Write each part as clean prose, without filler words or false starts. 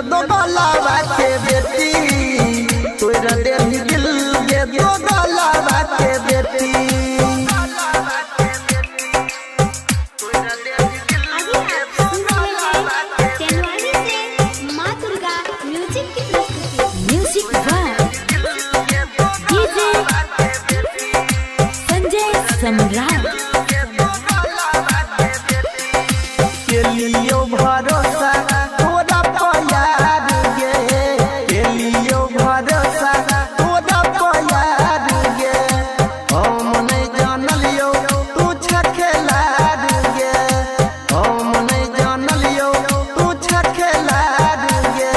गे दो गलावा के बेटी तोरा देली दिल गे दो गलावा के बेटी सम्राट के लियो भरोसा तोरा प्यार गे के लियो भरोसा तोरा प्यार गे हम नहीं जानलियो तू छखेलार गे हम नहीं जानलियो तू छखेलार गे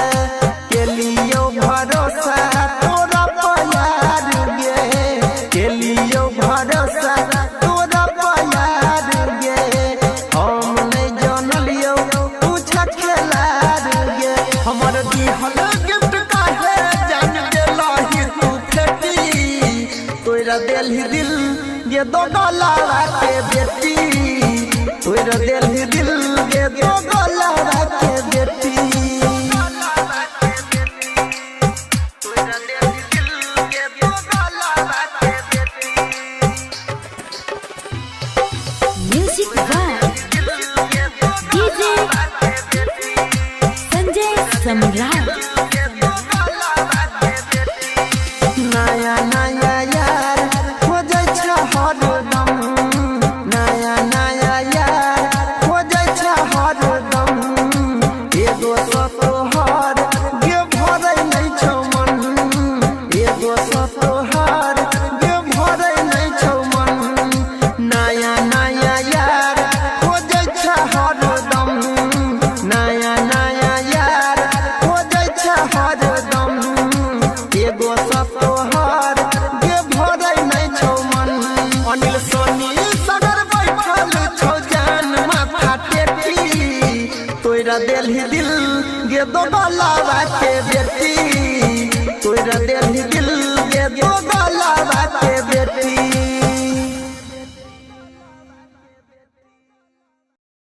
के लियो भरोसा तोरा प्यार गे के लियो भरोसा तोरा प्यार गे हम नहीं जानलियो तू छखेलार गे हमर दिहल गिफ्ट काहे जान देलही तू फेटी तोरा देलही दिल गे दो गलावा के बेटी तोरा देलही दिल गे दो गलावा के बेटी तोरा देलही दिल गे दो गलावा के बेटी म्यूजिक बाय डीजे संजय सम्राट नया नया यार हो जाय छ हरदम नया नया यार हो जाय छ हरदम एगो तोहार गे भरै नै छौ मन एगो तोहार गे भरै नै छौ मन नया नया यार हो जाय छ हरदम नया नया यार हो जाय छ हरदम एगो तोहार गे भरै नै छौ मन अनिल सोनी सगर बैठल छौ जान माथा टेकी तोरा देलही दिल गे दो गलावा के बेटी